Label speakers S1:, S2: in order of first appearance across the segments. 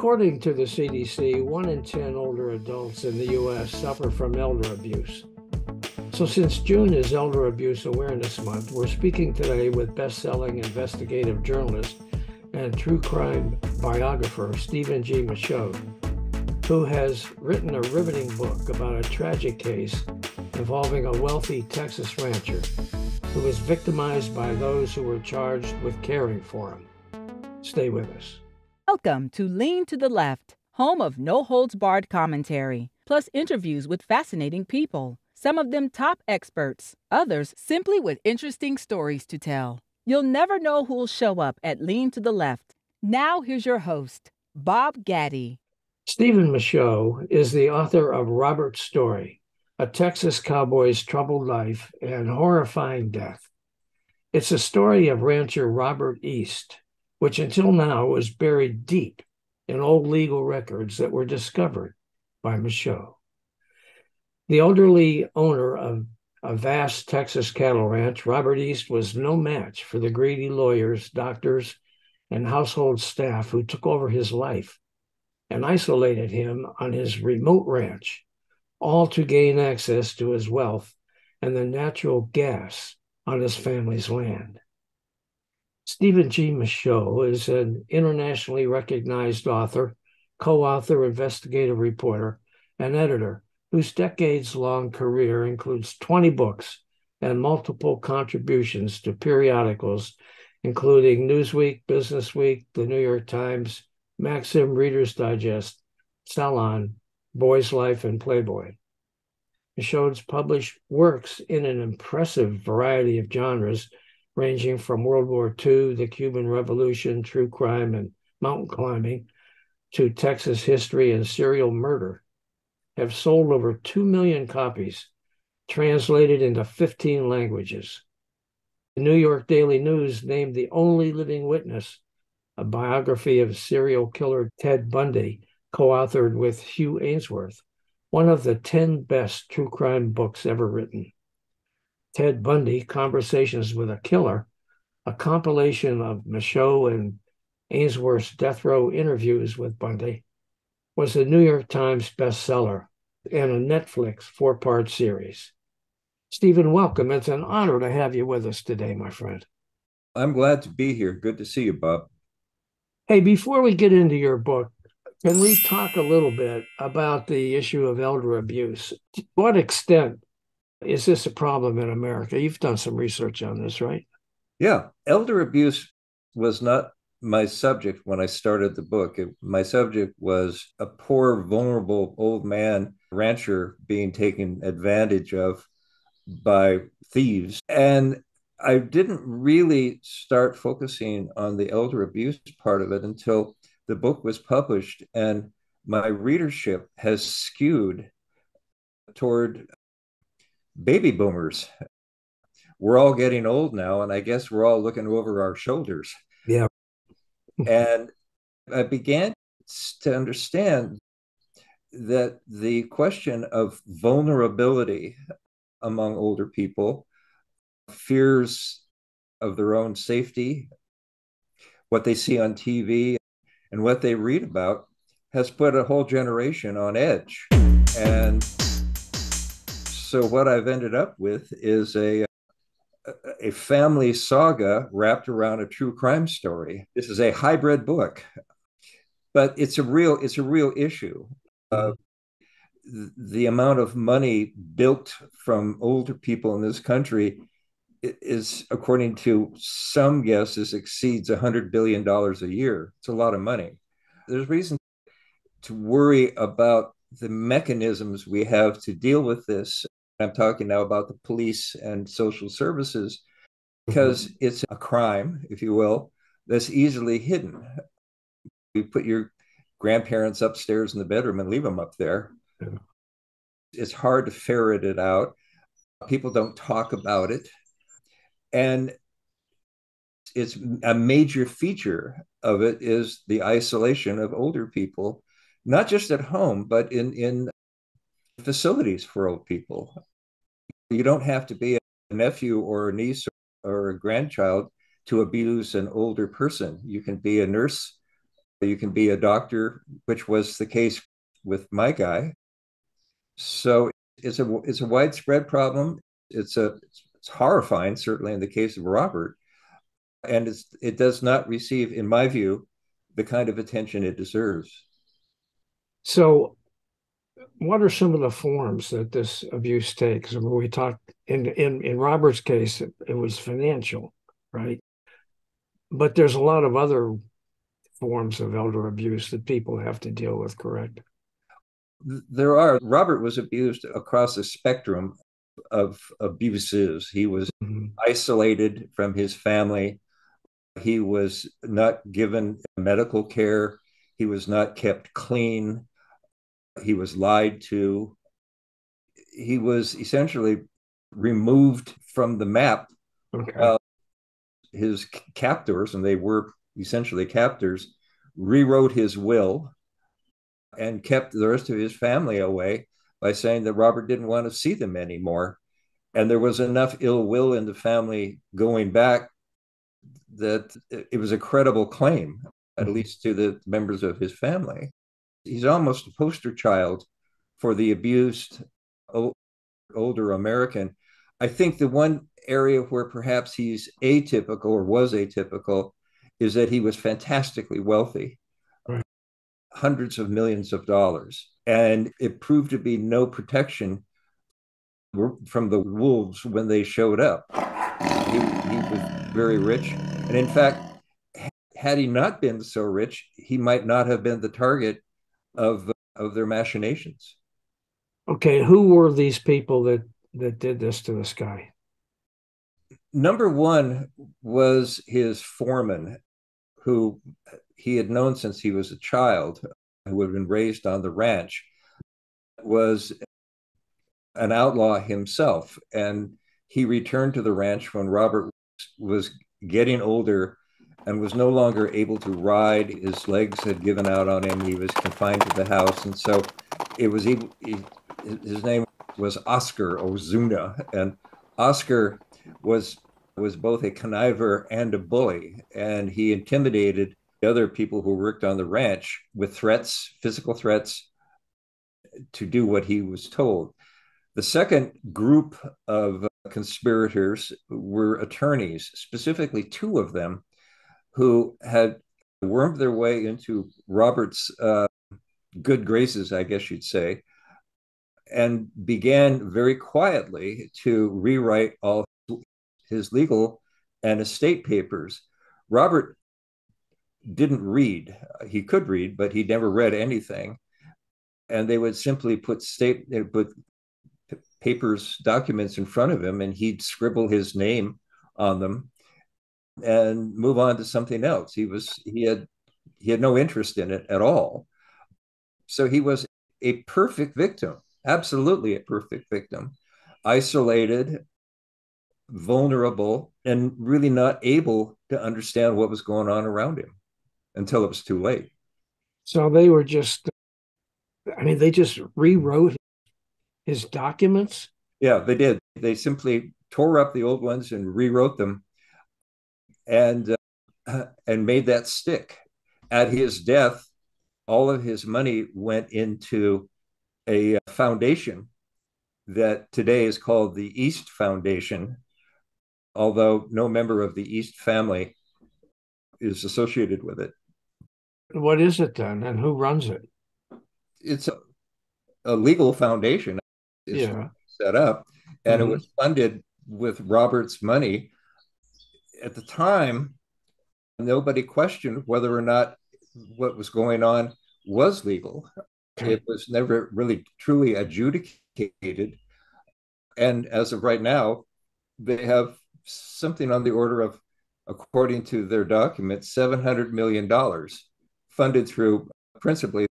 S1: According to the CDC, 1 in 10 older adults in the U.S. suffer from elder abuse. So since June is Elder Abuse Awareness Month, we're speaking today with best-selling investigative journalist and true crime biographer Stephen G. Michaud, who has written a riveting book about a tragic case involving a wealthy Texas rancher who was victimized by those who were charged with caring for him. Stay with us.
S2: Welcome to Lean to the Left, home of no-holds-barred commentary, plus interviews with fascinating people, some of them top experts, others simply with interesting stories to tell. You'll never know who'll show up at Lean to the Left. Now here's your host, Bob Gaddy.
S1: Stephen Michaud is the author of Robert's Story, a Texas cowboy's troubled life and horrifying death. It's a story of rancher Robert East, which until now was buried deep in old legal records that were discovered by Michaud. The elderly owner of a vast Texas cattle ranch, Robert East was no match for the greedy lawyers, doctors, and household staff who took over his life and isolated him on his remote ranch, all to gain access to his wealth and the natural gas on his family's land. Stephen G. Michaud is an internationally recognized author, co-author, investigative reporter, and editor whose decades-long career includes 20 books and multiple contributions to periodicals, including Newsweek, Businessweek, The New York Times, Maxim, Reader's Digest, Salon, Boy's Life, and Playboy. Michaud's published works in an impressive variety of genres, ranging from World War II, the Cuban Revolution, true crime, and mountain climbing, to Texas history and serial murder, have sold over 2 million copies, translated into 15 languages. The New York Daily News named The Only Living Witness, a biography of serial killer Ted Bundy, co-authored with Hugh Ainsworth, one of the 10 best true crime books ever written. Ted Bundy, Conversations with a Killer, a compilation of Michaud and Ainsworth's death row interviews with Bundy, was a New York Times bestseller and a Netflix 4-part series. Stephen, welcome. It's an honor to have you with us today, my friend.
S3: I'm glad to be here. Good to see you, Bob.
S1: Hey, before we get into your book, can we talk a little bit about the issue of elder abuse? To what extent is this a problem in America? You've done some research on this, right?
S3: Yeah, elder abuse was not my subject when I started the book. My subject was a poor, vulnerable old man rancher being taken advantage of by thieves. And I didn't really start focusing on the elder abuse part of it until the book was published, and my readership has skewed toward baby boomers. We're all getting old now, and I guess we're all looking over our shoulders.
S1: Yeah.
S3: And I began to understand that the question of vulnerability among older people, fears of their own safety, what they see on TV, and what they read about has put a whole generation on edge. And so what I've ended up with is a family saga wrapped around a true crime story. This is a hybrid book, but it's a real issue. The amount of money built from older people in this country is, according to some guesses, exceeds $100 billion a year. It's a lot of money. There's reason to worry about the mechanisms we have to deal with this. I'm talking now about the police and social services, because it's a crime, if you will, that's easily hidden. You put your grandparents upstairs in the bedroom and leave them up there. Yeah. It's hard to ferret it out. People don't talk about it. And it's a major feature of it is the isolation of older people, not just at home, but in facilities for old people. You don't have to be a nephew or a niece or a grandchild to abuse an older person. You can be a nurse You can be a doctor, which was the case with my guy. So it's a widespread problem. It's horrifying, certainly in the case of Robert, and it does not receive, in my view, the kind of attention it deserves.
S1: So, what are some of the forms that this abuse takes? I mean, we talked in Robert's case, it was financial, right? But there's a lot of other forms of elder abuse that people have to deal with, correct?
S3: There are. Robert was abused across a spectrum of abuses. He was
S1: Mhm.
S3: isolated from his family. He was not given medical care. He was not kept clean. He was lied to. He was essentially removed from the map
S1: Okay.
S3: while his captors, and they were essentially captors, rewrote his will and kept the rest of his family away by saying that Robert didn't want to see them anymore. And there was enough ill will in the family going back that it was a credible claim, at
S1: Mhm.
S3: least to the members of his family. He's almost a poster child for the abused older American. I think the one area where perhaps he's atypical or was atypical is that he was fantastically wealthy,
S1: Right.
S3: hundreds of millions of dollars. And it proved to be no protection from the wolves when they showed up. He was very rich. And in fact, had he not been so rich, he might not have been the target of their machinations.
S1: Okay, who were these people that did this to this guy?
S3: Number one was his foreman, who he had known since he was a child, who had been raised on the ranch, was an outlaw himself. And he returned to the ranch when Robert was getting older and was no longer able to ride. His legs had given out on him. He was confined to the house. And so it was, his name was Oscar Ozuna. And Oscar was both a conniver and a bully, and he intimidated the other people who worked on the ranch with threats, physical threats, to do what he was told. The second group of conspirators were attorneys, specifically two of them, who had wormed their way into Robert's good graces, I guess you'd say, and began very quietly to rewrite all his legal and estate papers. Robert didn't read. He could read, but he never read anything. And they would simply put papers, documents in front of him, and he'd scribble his name on them and move on to something else. He had no interest in it at all. So he was a perfect victim, absolutely a perfect victim, isolated, vulnerable, and really not able to understand what was going on around him until it was too late.
S1: So they were just, I mean, they just rewrote his documents.
S3: Yeah, they did. They simply tore up the old ones and rewrote them, and and made that stick. At his death, all of his money went into a foundation that today is called the East Foundation, although no member of the East family is associated with it.
S1: What is it then, and who runs it?
S3: It's a legal foundation. It's
S1: Yeah.
S3: set up, and it
S1: Hmm.
S3: was funded with Robert's money. At the time, nobody questioned whether or not what was going on was legal.
S1: Okay.
S3: It was never really truly adjudicated. And as of right now, they have something on the order of, according to their documents, $700 million funded through principally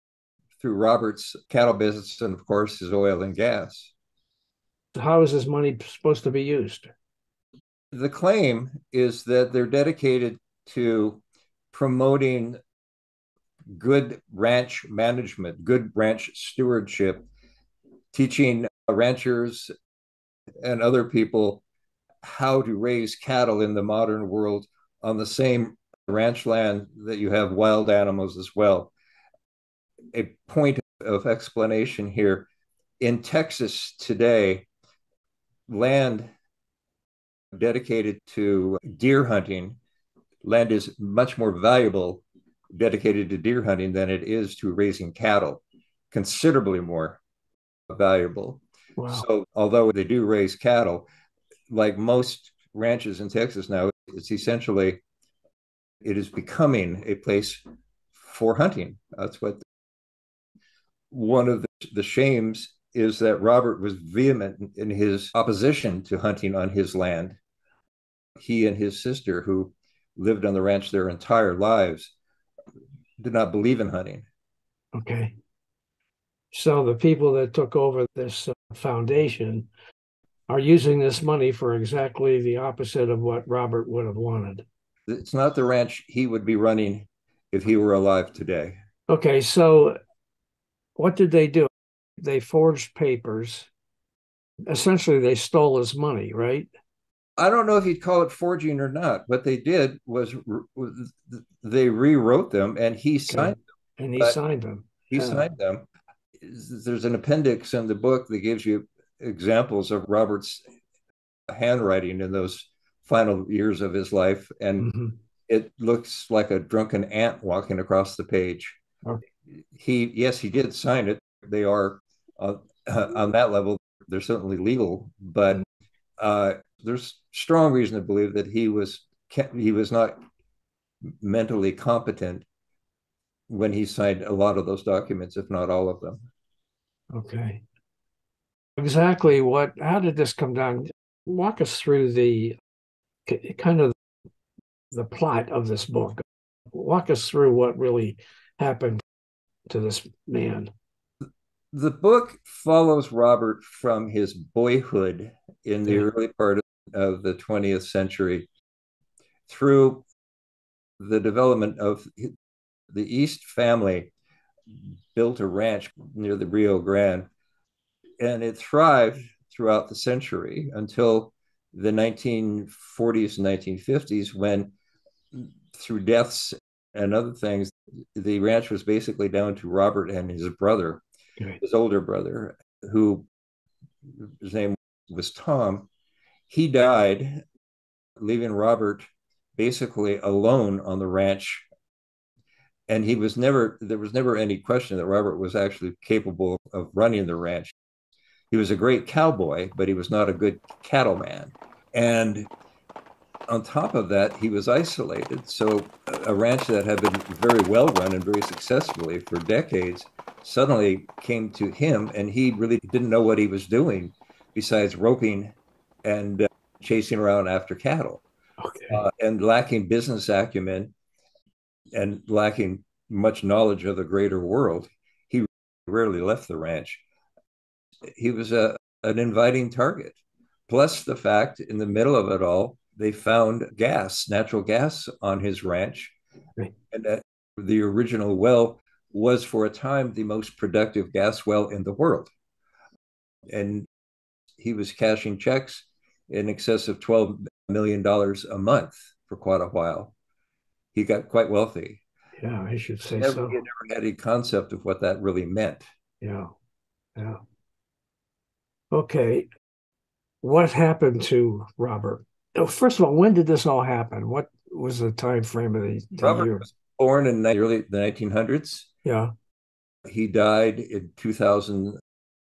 S3: through Robert's cattle business and, of course, his oil and gas.
S1: How is this money supposed to be used?
S3: The claim is that they're dedicated to promoting good ranch management, good ranch stewardship, teaching ranchers and other people how to raise cattle in the modern world on the same ranch land that you have wild animals as well. A point of explanation here in Texas today, land dedicated to deer hunting, land is much more valuable dedicated to deer hunting than it is to raising cattle, considerably more valuable.
S1: Wow.
S3: So, although they do raise cattle, like most ranches in Texas now, it's essentially it is becoming a place for hunting. That's what one of the shames is that Robert was vehement in his opposition to hunting on his land. He and his sister, who lived on the ranch their entire lives, did not believe in hunting.
S1: Okay. So the people that took over this foundation are using this money for exactly the opposite of what Robert would have wanted.
S3: It's not the ranch he would be running if he were alive today.
S1: Okay, so what did they do? They forged papers. Essentially, they stole his money, right?
S3: I don't know if you'd call it forging or not. What they did was they rewrote them and he signed
S1: Okay.
S3: them.
S1: And he
S3: But
S1: signed them.
S3: he
S1: Yeah.
S3: signed them. There's an appendix in the book that gives you examples of Robert's handwriting in those final years of his life. And
S1: Mhm.
S3: it looks like a drunken ant walking across the page.
S1: Okay.
S3: Yes, he did sign it. They are on that level, they're certainly legal, but there's strong reason to believe that he was not mentally competent when he signed a lot of those documents, if not all of them.
S1: Okay. Exactly how did this come down? Walk us through the kind of the plot of this book. Walk us through what really happened to this man.
S3: The book follows Robert from his boyhood in the
S1: Yeah.
S3: early part of the 20th century through the development of the East family built a ranch near the Rio Grande, and it thrived throughout the century until the 1940s and 1950s, when through deaths and other things, the ranch was basically down to Robert and his brother,
S1: Okay.
S3: his older brother, who his name was Tom. He died, leaving Robert basically alone on the ranch. And there was never any question that Robert was actually capable of running the ranch. He was a great cowboy, but he was not a good cattleman. And on top of that, he was isolated. So a ranch that had been very well run and very successfully for decades suddenly came to him, and he really didn't know what he was doing besides roping and chasing around after cattle.
S1: Okay.
S3: And lacking business acumen and lacking much knowledge of the greater world, he rarely left the ranch. He was an inviting target. Plus, the fact in the middle of it all, they found natural gas on his ranch.
S1: Okay.
S3: And the original well was, for a time, the most productive gas well in the world. And he was cashing checks in excess of $12 million a month for quite a while. He got quite wealthy.
S1: Yeah, I should say
S3: He
S1: so.
S3: never had any concept of what that really meant.
S1: Yeah. Yeah. Okay. What happened to Robert? Oh, first of all, when did this all happen? What was the time frame of the
S3: Robert
S1: year?
S3: was born in the early 1900s.
S1: Yeah.
S3: He died in 2000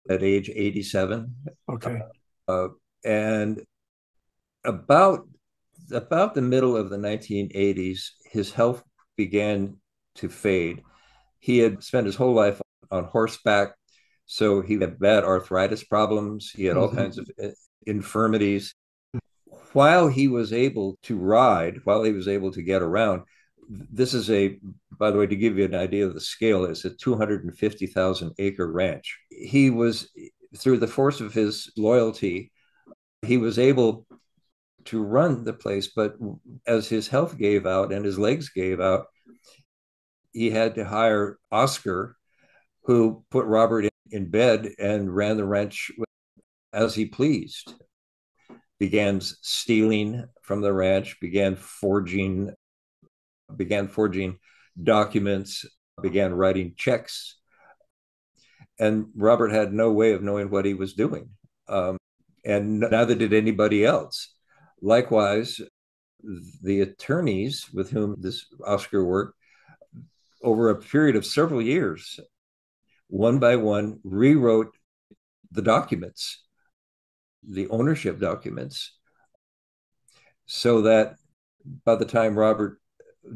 S3: at age 87.
S1: Okay.
S3: Uh, and about the middle of the 1980s, his health began to fade. He had spent his whole life on horseback, so he had bad arthritis problems. He had all
S1: Mhm.
S3: kinds of infirmities. While he was able to ride, while he was able to get around, this is by the way, to give you an idea of the scale, it's a 250,000 acre ranch. He was, through the force of his loyalty, he was able to run the place, but as his health gave out and his legs gave out, he had to hire Oscar, who put Robert in bed and ran the ranch as he pleased. Began stealing from the ranch, began forging began forging documents, began writing checks. And Robert had no way of knowing what he was doing. And neither did anybody else. Likewise, the attorneys with whom this Oscar worked over a period of several years, one by one, rewrote the documents, the ownership documents, so that by the time Robert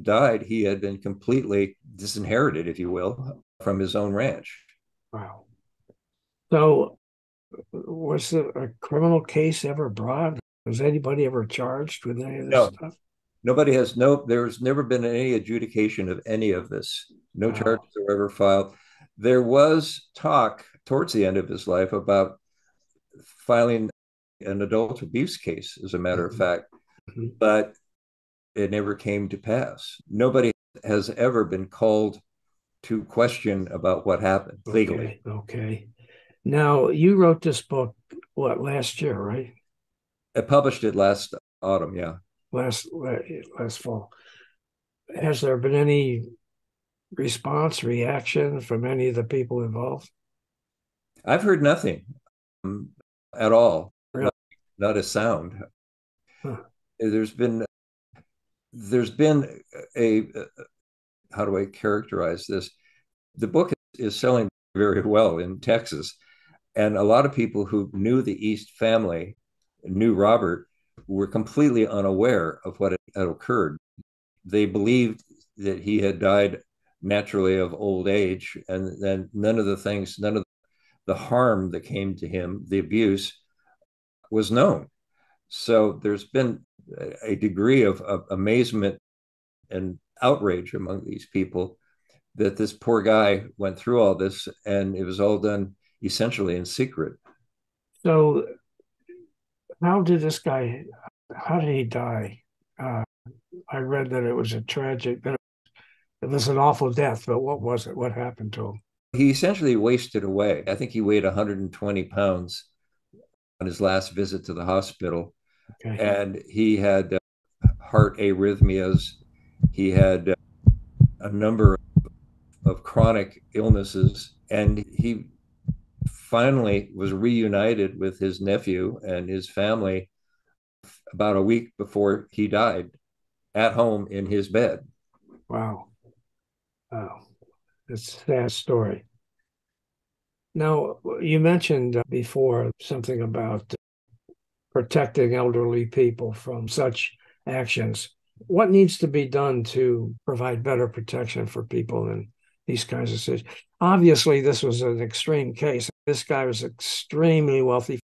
S3: died, he had been completely disinherited, if you will, from his own ranch.
S1: Wow. So, was a criminal case ever brought? Was anybody ever charged with any of this
S3: No,
S1: stuff?
S3: there's never been any adjudication of any of this. No
S1: Wow.
S3: charges were ever filed. There was talk towards the end of his life about filing an adult abuse case, as a matter of fact, but it never came to pass. Nobody has ever been called to question about what happened legally.
S1: Okay. Now, you wrote this book, what, last year, right?
S3: I published it last autumn, yeah.
S1: Last fall. Has there been any response, reaction from any of the people involved?
S3: I've heard nothing at all,
S1: Really?
S3: not a sound.
S1: Huh.
S3: There's been a how do I characterize this? The book is selling very well in Texas, and a lot of people who knew the East family, knew Robert, were completely unaware of what had occurred. They believed that he had died naturally of old age, and then none of the harm that came to him, the abuse, was known. So there's been a degree of amazement and outrage among these people that this poor guy went through all this, and it was all done essentially in secret.
S1: So, how did he die? Uh, I read that it was that it was an awful death, but what was it? What happened to him?
S3: He essentially wasted away. I think he weighed 120 pounds on his last visit to the hospital.
S1: Okay.
S3: And he had heart arrhythmias. He had a number of chronic illnesses. And he finally was reunited with his nephew and his family about a week before he died, at home in his bed.
S1: Wow. It's a sad story. Now, you mentioned before something about protecting elderly people from such actions. What needs to be done to provide better protection for people in these kinds of situations? Obviously, this was an extreme case. This guy was extremely wealthy,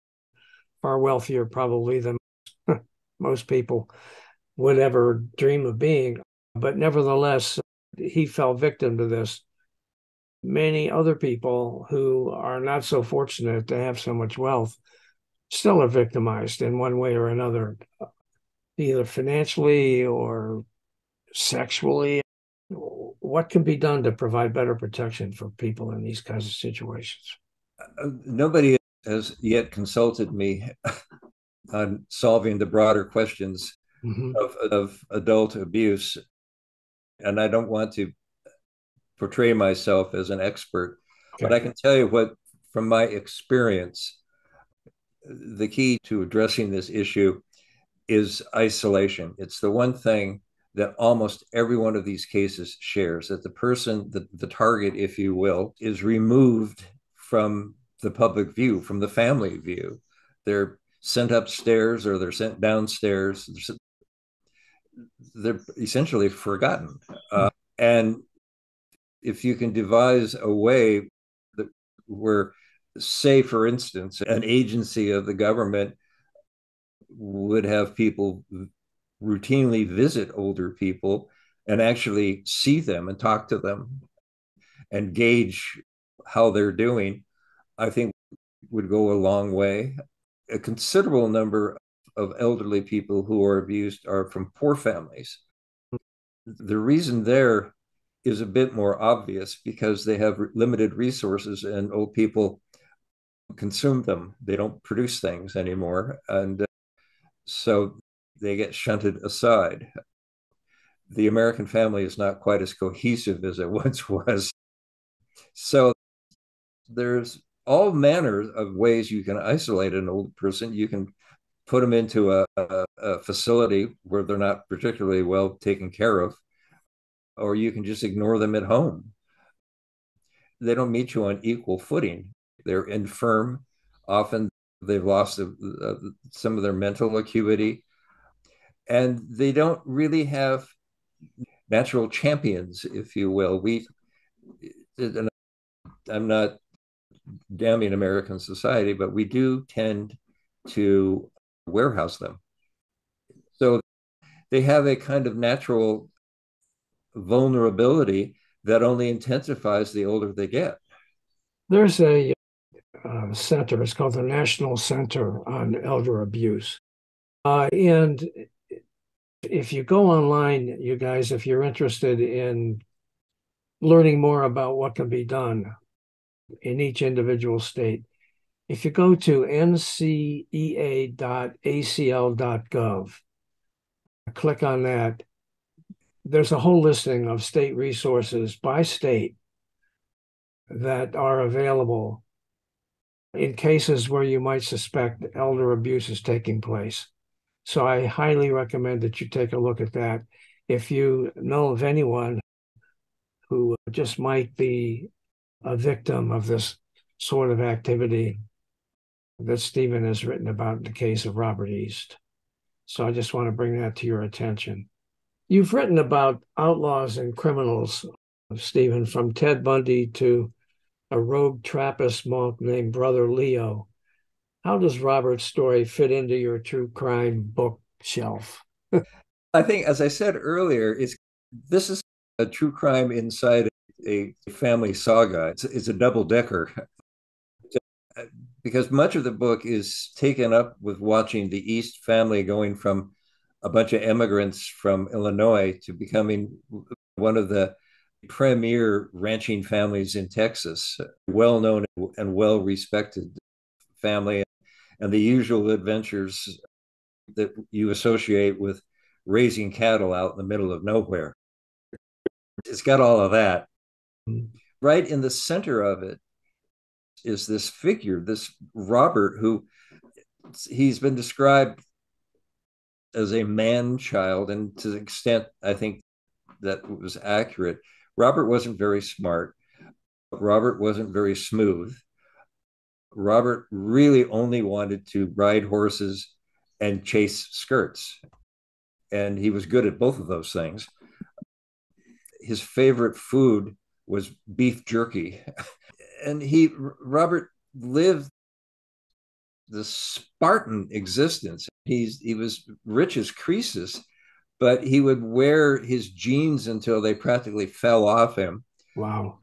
S1: far wealthier probably than most people would ever dream of being. But nevertheless, he fell victim to this. Many other people who are not so fortunate to have so much wealth still are victimized in one way or another, either financially or sexually. What can be done to provide better protection for people in these kinds of situations?
S3: Nobody has yet consulted me on solving the broader questions of adult abuse. And I don't want to portray myself as an expert, but I can tell you what, from my experience, the key to addressing this issue is isolation. It's the one thing that almost every one of these cases shares, that the person, the target, if you will, is removed from the public view, from the family view. They're sent upstairs or they're sent downstairs. They're essentially forgotten. And if you can devise a way that where, say, for instance, an agency of the government would have people routinely visit older people and actually see them and talk to them and gauge how they're doing, I think would go a long way. A considerable number of elderly people who are abused are from poor families. The reason there is a bit more obvious because they have limited resources and old people consume them. They don't produce things anymore. And so they get shunted aside. the American family is not quite as cohesive as it once was. So there's all manner of ways you can isolate an old person. You can put them into a facility where they're not particularly well taken care of, or you can just ignore them at home. They don't meet you on equal footing. They're infirm. Often they've lost some of their mental acuity, and they don't really have natural champions, if you will. And I'm not damning American society, but we do tend to warehouse them. So they have a kind of natural vulnerability that only intensifies the older they get.
S1: There's a center, it's called the National Center on Elder Abuse. And if you go online, you guys, if you're interested in learning more about what can be done in each individual state, if you go to ncea.acl.gov, click on that, there's a whole listing of state resources by state that are available in cases where you might suspect elder abuse is taking place. So I highly recommend that you take a look at that. If you know of anyone who just might be a victim of this sort of activity that Stephen has written about in the case of Robert East. So I just want to bring that to your attention. You've written about outlaws and criminals, Stephen, from Ted Bundy to a rogue Trappist monk named Brother Leo. How does Robert's story fit into your true crime bookshelf?
S3: I think, as I said earlier, this is a true crime inside a family saga. It's a double decker because much of the book is taken up with watching the East family going from a bunch of immigrants from Illinois to becoming one of the premier ranching families in Texas, well known and well respected family, and the usual adventures that you associate with raising cattle out in the middle of nowhere. It's got all of that. Right in the center of it is this figure, this Robert, who he's been described as a man child, and to the extent I think that was accurate. Robert wasn't very smart. Robert wasn't very smooth. Robert really only wanted to ride horses and chase skirts. And he was good at both of those things. His favorite food was beef jerky. And Robert lived the Spartan existence. He was rich as Croesus, but he would wear his jeans until they practically fell off him.
S1: Wow.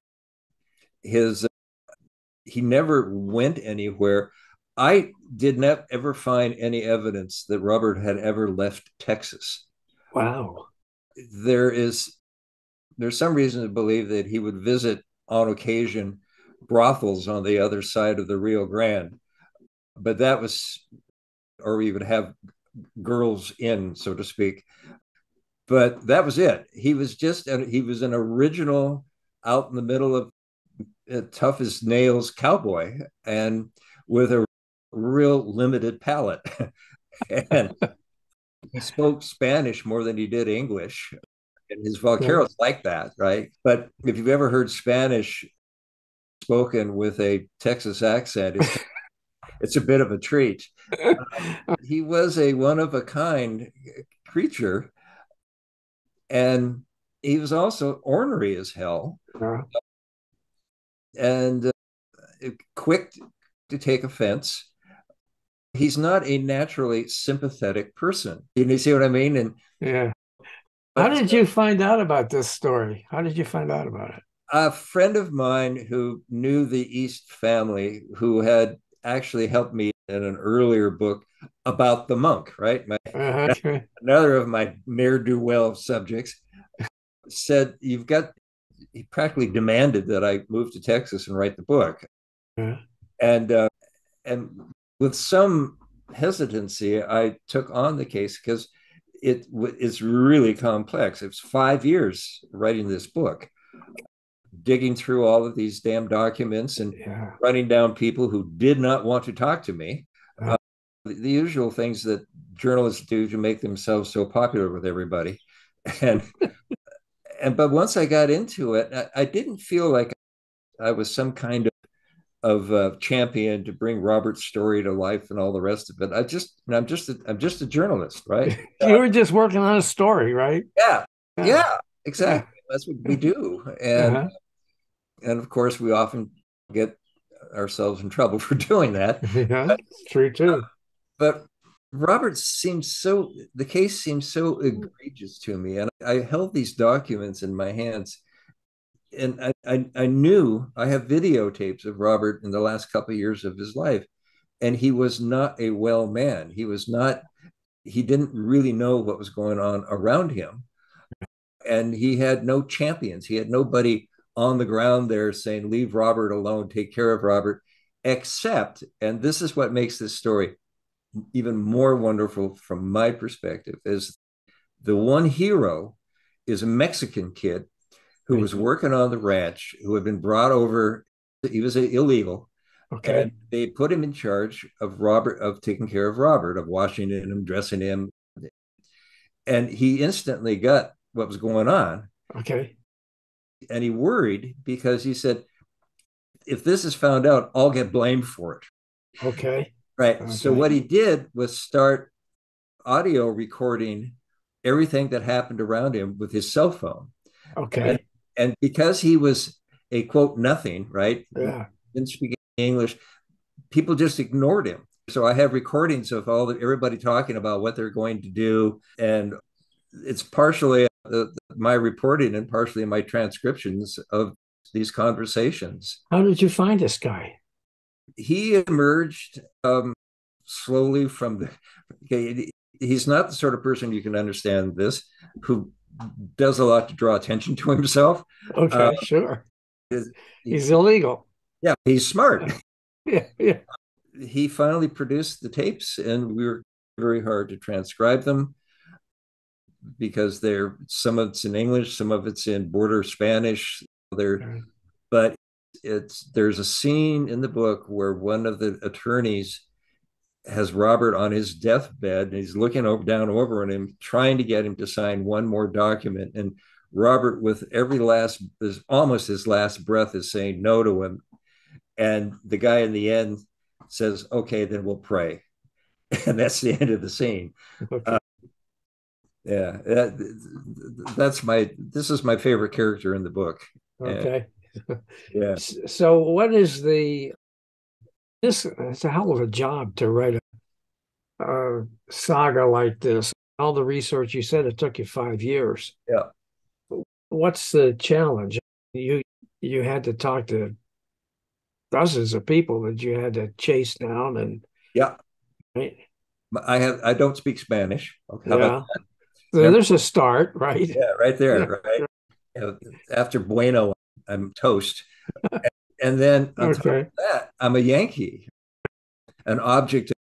S3: He never went anywhere. I did not ever find any evidence that Robert had ever left Texas.
S1: Wow.
S3: There's some reason to believe that he would visit on occasion brothels on the other side of the Rio Grande, but that was, or he would have girls in, so to speak. But that was it. He was an original, out in the middle of tough as nails cowboy, and with a real limited palate. And he spoke Spanish more than he did English. And his vocabulary is like that, right? But if you've ever heard Spanish spoken with a Texas accent, it's a bit of a treat. He was a one-of-a-kind creature, and he was also ornery as hell, and quick to take offense. He's not a naturally sympathetic person. You see what I mean? And
S1: yeah. How did you find out about this story? How did you find out about it?
S3: A friend of mine who knew the East family, who had actually helped me in an earlier book about the monk, right? Another of my ne'er-do-well subjects, said, he practically demanded that I move to Texas and write the book. And with some hesitancy, I took on the case because it's really complex. It's 5 years writing this book, digging through all of these damn documents and
S1: Yeah.
S3: running down people who did not want to talk to me. The usual things that journalists do to make themselves so popular with everybody. And but once I got into it, I didn't feel like I was some kind of champion to bring Robert's story to life and all the rest of it. I'm just a journalist, right?
S1: You were just working on a story, right?
S3: Yeah,
S1: Yeah.
S3: yeah,
S1: Yeah.
S3: exactly. That's what we do,
S1: Uh-huh.
S3: and of course we often get ourselves in trouble for doing that.
S1: Yeah, it's true too.
S3: But Robert seems so, the case seems so egregious to me. And I held these documents in my hands, and I knew I have videotapes of Robert in the last couple of years of his life. And he was not a well man. He was not, he didn't really know what was going on around him. And he had no champions. He had nobody on the ground there saying, leave Robert alone, take care of Robert, except, and this is what makes this story even more wonderful from my perspective, is the one hero is a Mexican kid who was working on the ranch, who had been brought over. He was illegal,
S1: Okay.
S3: and they put him in charge of Robert, of taking care of Robert, of washing him, dressing him, and he instantly got what was going on.
S1: Okay.
S3: And he worried because he said, if this is found out, I'll get blamed for it.
S1: Okay.
S3: Right.
S1: Okay.
S3: So what he did was start audio recording everything that happened around him with his cell phone.
S1: Okay.
S3: And because he was a quote nothing, right?
S1: Yeah.
S3: Didn't speak English, people just ignored him. So I have recordings of everybody talking about what they're going to do, and it's partially my reporting and partially my transcriptions of these conversations.
S1: How did you find this guy?
S3: He emerged slowly from the. Okay, he's not the sort of person, you can understand this, who does a lot to draw attention to himself.
S1: Okay, sure.
S3: He,
S1: He's illegal.
S3: yeah, he's smart.
S1: Yeah, yeah.
S3: He finally produced the tapes, and we were very hard to transcribe them because they're, some of it's in English, some of it's in border Spanish. They're, but there's a scene in the book where one of the attorneys has Robert on his deathbed, and he's looking down over on him, trying to get him to sign one more document. And Robert, with every last, almost his last breath, is saying no to him. And the guy in the end says, okay, then we'll pray. And that's the end of the scene.
S1: Okay.
S3: Yeah, this is my favorite character in the book.
S1: Okay.
S3: Yeah.
S1: So what is it's a hell of a job to write a saga like this. All the research, you said it took you 5 years.
S3: Yeah.
S1: What's the challenge? You had to talk to dozens of people that you had to chase down, and
S3: yeah,
S1: right?
S3: I don't speak Spanish. Okay.
S1: Yeah. So there's a start, right?
S3: Yeah, right there,
S1: Yeah.
S3: right. You know, after bueno, I'm toast. And then on top of that, I'm a Yankee, an object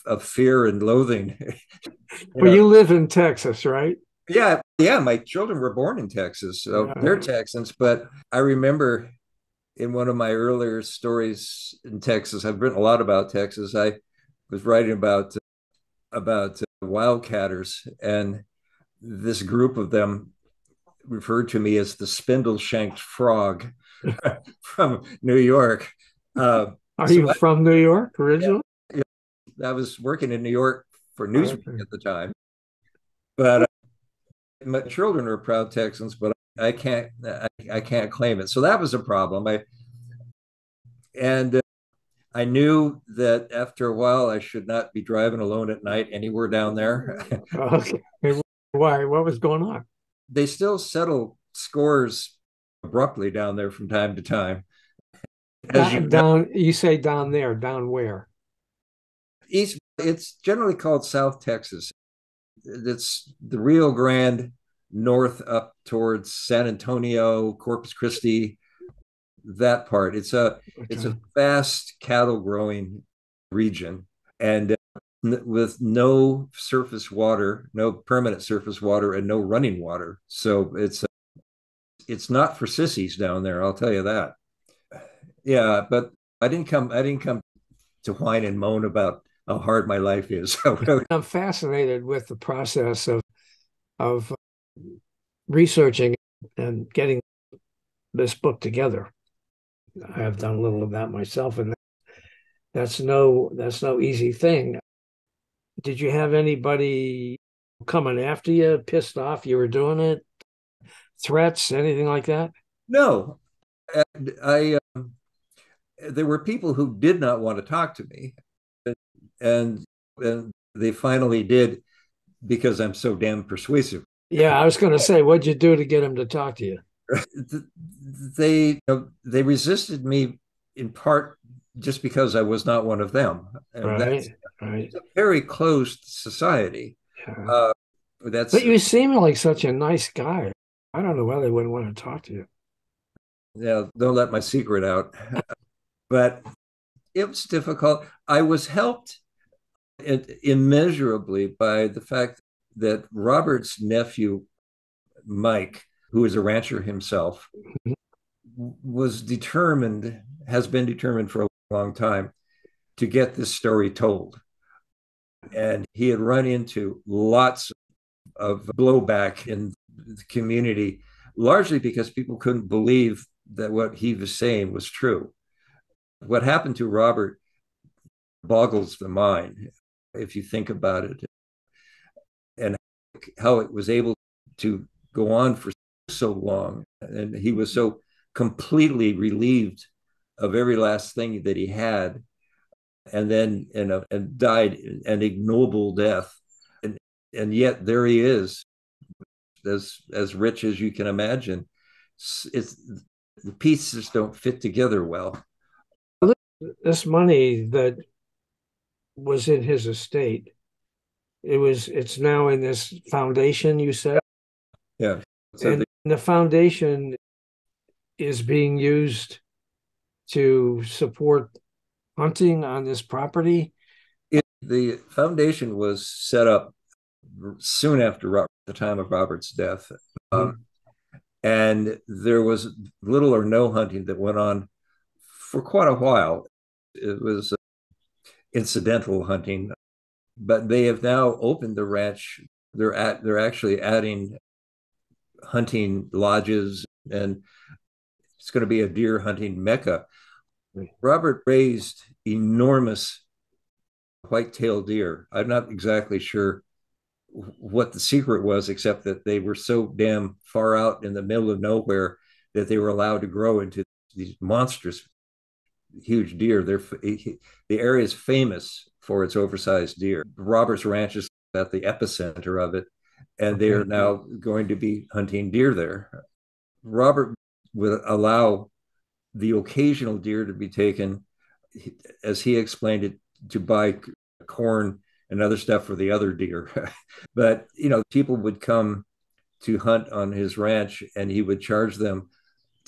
S3: of fear and loathing.
S1: Well, you live in Texas, right?
S3: Yeah, yeah. My children were born in Texas, so they're Texans. But I remember in one of my earlier stories in Texas, I've written a lot about Texas. I was writing about wildcatters, and this group of them referred to me as the spindle-shanked frog from New York.
S1: Are you from New York originally?
S3: Yeah, I was working in New York for Newsweek at the time, but my children are proud Texans, but I can't claim it. So that was a problem. I knew that after a while I should not be driving alone at night anywhere down there.
S1: Okay. Why? What was going on?
S3: They still settle scores abruptly down there from time to time.
S1: You say down there, down where?
S3: East. It's generally called South Texas. It's the Rio Grande north up towards San Antonio, Corpus Christi, that part. It's a vast cattle growing region, and with no surface water, no permanent surface water, and no running water. So it's not for sissies down there, I'll tell you that. Yeah, but I didn't come to whine and moan about how hard my life is.
S1: I'm fascinated with the process of researching and getting this book together. I have done a little of that myself, and that's no easy thing. Did you have anybody coming after you, pissed off you were doing it? Threats, anything like that?
S3: No, I there were people who did not want to talk to me, and and they finally did because I'm so damn persuasive.
S1: Yeah, I was going to say, what'd you do to get him to talk to you?
S3: They resisted me in part just because I was not one of them, and that's
S1: Right, right.
S3: a very closed society.
S1: Yeah.
S3: Uh, that's
S1: But you seem like such a nice guy. I don't know why they wouldn't want to talk to you.
S3: Yeah, don't let my secret out. But it was difficult. I was helped immeasurably by the fact that Robert's nephew, Mike, who is a rancher himself, was determined, has been determined for a long time to get this story told. And he had run into lots of blowback in the community, largely because people couldn't believe that what he was saying was true. What happened to Robert boggles the mind if you think about it, and how it was able to go on for so long. And he was so completely relieved of every last thing that he had, and then and died an ignoble death. And yet there he is, as rich as you can imagine. It's the pieces don't fit together well.
S1: This money that was in his estate, it's now in this foundation, you said?
S3: Yeah. So
S1: And the foundation is being used to support hunting on this property.
S3: the foundation was set up soon after the time of Robert's death. Um, and there was little or no hunting that went on for quite a while. It was incidental hunting, but they have now opened the ranch. They're actually adding hunting lodges, and it's going to be a deer hunting mecca. Robert raised enormous white-tailed deer. I'm not exactly sure what the secret was, except that they were so damn far out in the middle of nowhere that they were allowed to grow into these monstrous, huge deer. The area is famous for its oversized deer. Robert's Ranch is at the epicenter of it, and they are now going to be hunting deer there. Robert would allow the occasional deer to be taken, as he explained it, to buy corn and other stuff for the other deer. But, people would come to hunt on his ranch and he would charge them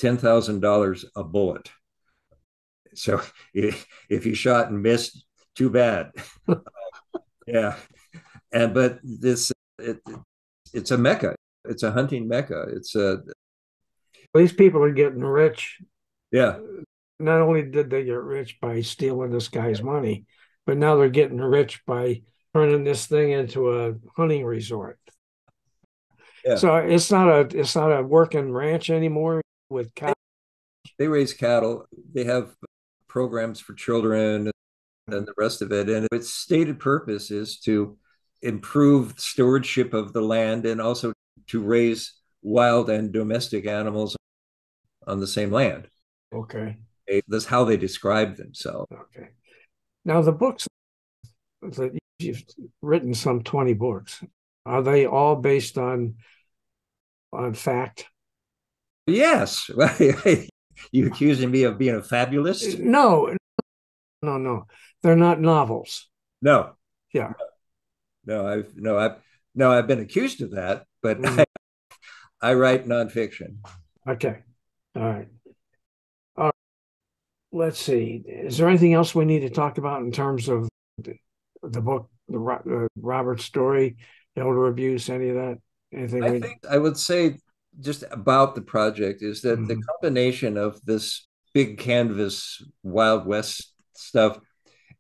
S3: $10,000 a bullet. So if you shot and missed, too bad. Yeah. But it's a mecca. It's a hunting mecca.
S1: These people are getting rich.
S3: Yeah.
S1: Not only did they get rich by stealing this guy's money, but now they're getting rich by turning this thing into a hunting resort.
S3: Yeah.
S1: So it's not a working ranch anymore with cattle.
S3: They raise cattle. They have programs for children and the rest of it. And its stated purpose is to improve stewardship of the land and also to raise wild and domestic animals on the same land.
S1: Okay.
S3: That's how they describe themselves.
S1: Okay. Now the books that you've written, some 20 books, are they all based on fact?
S3: Yes. You accusing me of being a fabulist?
S1: No. They're not novels.
S3: No.
S1: Yeah.
S3: I've been accused of that, but I write nonfiction.
S1: Okay. All right. Let's see. Is there anything else we need to talk about in terms of the book Robert story, elder abuse, any of that? Anything?
S3: I think I would say just about the project is that the
S1: Mhm.
S3: combination of this big canvas Wild West stuff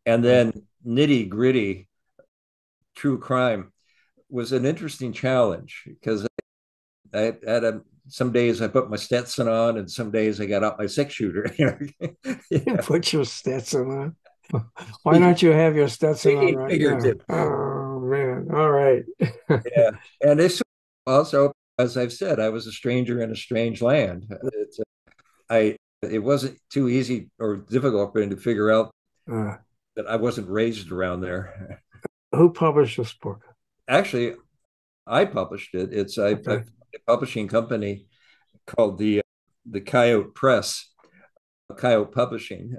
S3: and then nitty gritty true crime was an interesting challenge because I had some days I put my Stetson on and some days I got out my six shooter.
S1: You
S3: Yeah.
S1: put your Stetson on. Why don't you have your Stetson on
S3: Speaking
S1: right now?
S3: figurative.
S1: Oh man! All right.
S3: Yeah. And it's also, as I've said, I was a stranger in a strange land. It wasn't too easy or difficult for me to figure out
S1: Uh,
S3: that I wasn't raised around there.
S1: who published this book?
S3: Actually, I published it. I
S1: Okay.
S3: a publishing company called the Coyote Press, Coyote Publishing,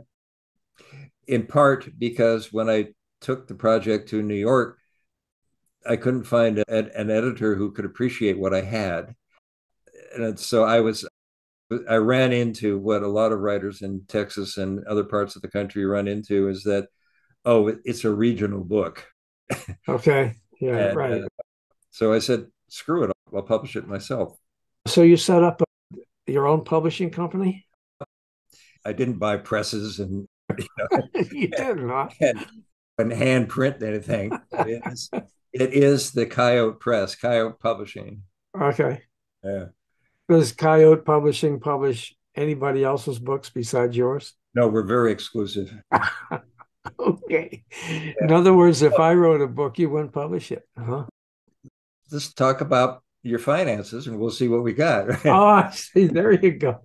S3: in part because when I took the project to New York, I couldn't find an editor who could appreciate what I had. And so I ran into what a lot of writers in Texas and other parts of the country run into is that, oh, it's a regional book.
S1: Okay. Yeah.
S3: And
S1: Right.
S3: so I said, screw it, I'll publish it myself.
S1: So you set up your own publishing company?
S3: I didn't buy presses and, you know,
S1: You did, huh?
S3: and hand print anything. It is the Coyote Press, Coyote Publishing.
S1: Okay.
S3: Yeah.
S1: Does Coyote Publishing publish anybody else's books besides yours?
S3: No, we're very exclusive.
S1: Okay. In
S3: Yeah.
S1: other words, if I wrote a book, you wouldn't publish it, huh?
S3: Let's talk about your finances and we'll see what we got.
S1: Oh,
S3: Right?
S1: I see. There you go.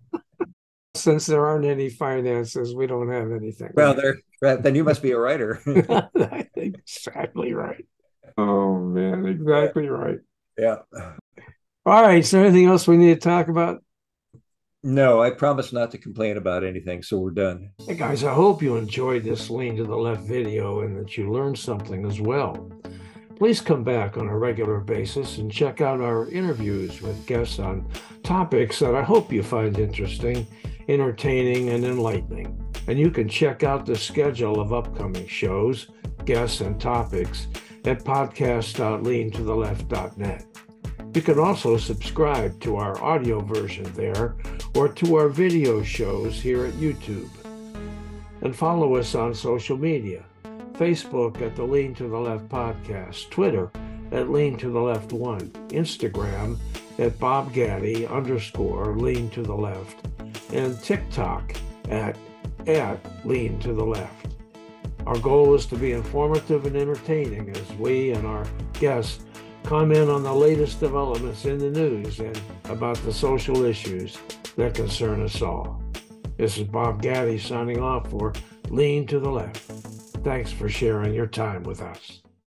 S1: Since there aren't any finances, we don't have anything.
S3: Well, then you must be a writer.
S1: Exactly right. Oh man,
S3: Yeah.
S1: exactly right.
S3: Yeah.
S1: All right. So anything else we need to talk about?
S3: No, I promise not to complain about anything. So we're done.
S1: Hey guys, I hope you enjoyed this Lean to the Left video and that you learned something as well. Please come back on a regular basis and check out our interviews with guests on topics that I hope you find interesting, entertaining, and enlightening. And you can check out the schedule of upcoming shows, guests, and topics at podcast.leantotheleft.net. You can also subscribe to our audio version there or to our video shows here at YouTube. And follow us on social media. Facebook at the Lean to the Left Podcast, Twitter at Lean to the Left 1, Instagram at Bob Gaddy _Lean to the Left, and TikTok at Lean to the Left. Our goal is to be informative and entertaining as we and our guests comment on the latest developments in the news and about the social issues that concern us all. This is Bob Gaddy signing off for Lean to the Left. Thanks for sharing your time with us.